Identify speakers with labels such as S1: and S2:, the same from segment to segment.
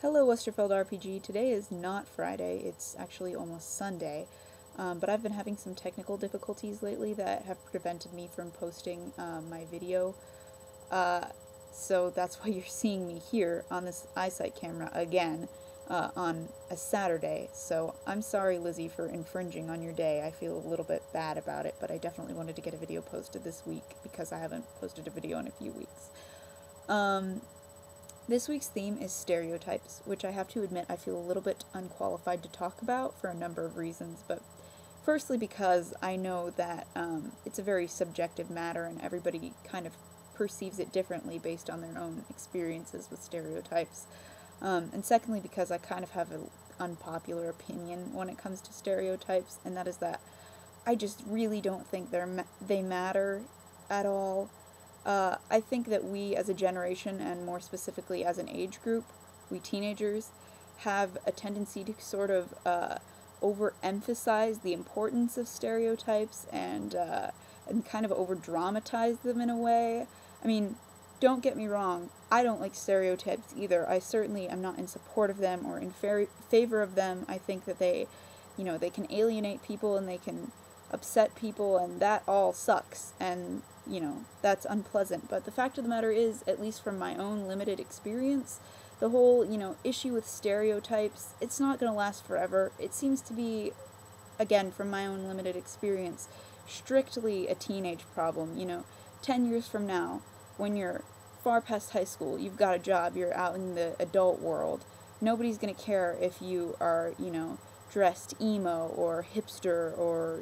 S1: Hello, Westerfeld RPG. Today is not Friday, it's actually almost Sunday, but I've been having some technical difficulties lately that have prevented me from posting my video, so that's why you're seeing me here on this eyesight camera again on a Saturday. So I'm sorry, Lizzie, for infringing on your day. I feel a little bit bad about it, but I definitely wanted to get a video posted this week because I haven't posted a video in a few weeks. This week's theme is stereotypes, which I have to admit I feel a little bit unqualified to talk about for a number of reasons, but firstly because I know that it's a very subjective matter and everybody kind of perceives it differently based on their own experiences with stereotypes, and secondly because I kind of have an unpopular opinion when it comes to stereotypes, and that is that I just really don't think they matter at all. I think that we as a generation, and more specifically as an age group, we teenagers, have a tendency to sort of overemphasize the importance of stereotypes and kind of over-dramatize them in a way. I mean, don't get me wrong, I don't like stereotypes either. I certainly am not in support of them or in favor of them. I think that they can alienate people and they can upset people, and that all sucks, and that's unpleasant. But the fact of the matter is, at least from my own limited experience, the whole issue with stereotypes, it's not going to last forever. It seems to be, again from my own limited experience, strictly a teenage problem. 10 years from now, when you're far past high school, you've got a job, you're out in the adult world, nobody's going to care if you are dressed emo or hipster or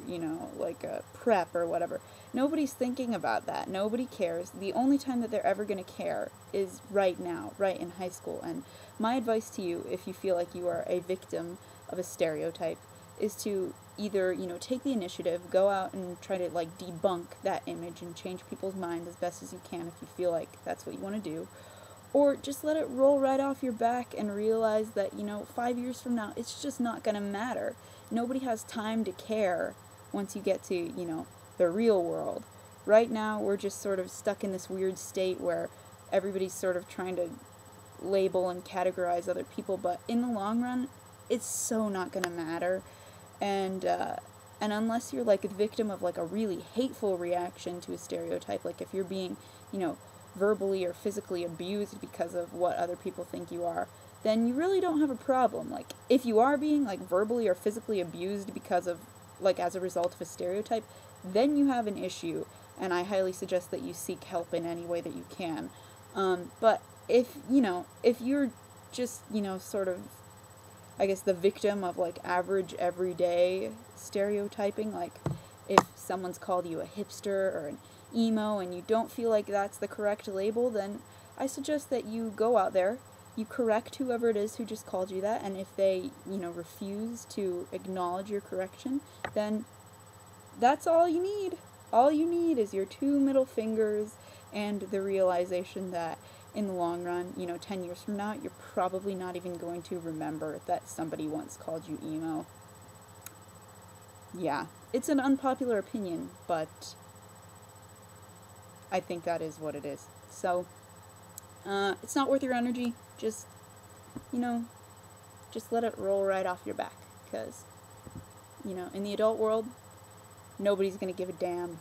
S1: like a prep or whatever. Nobody's thinking about that. Nobody cares. The only time that they're ever going to care is right now, right in high school. And my advice to you, if you feel like you are a victim of a stereotype, is to either take the initiative, go out and try to debunk that image and change people's minds as best as you can if you feel like that's what you want to do, or just let it roll right off your back and realize that 5 years from now it's just not going to matter. Nobody has time to care once you get to the real world. Right now we're just sort of stuck in this weird state where everybody's sort of trying to label and categorize other people, but in the long run it's so not going to matter. And unless you're like a victim of a really hateful reaction to a stereotype, like if you're being verbally or physically abused because of what other people think you are, then you really don't have a problem. If you are being verbally or physically abused because of as a result of a stereotype, then you have an issue, and I highly suggest that you seek help in any way that you can. But if you're just sort of, I guess, the victim of average everyday stereotyping, if someone's called you a hipster or an emo and you don't feel like that's the correct label, then I suggest that you go out there, you correct whoever it is who just called you that, and if they refuse to acknowledge your correction, then that's all you need. All you need is your 2 middle fingers and the realization that in the long run, 10 years from now, you're probably not even going to remember that somebody once called you emo. Yeah, it's an unpopular opinion, but I think that is what it is. So, it's not worth your energy. Just let it roll right off your back, because, in the adult world, nobody's gonna give a damn.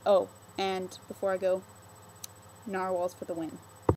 S1: Oh, and before I go, narwhals for the win.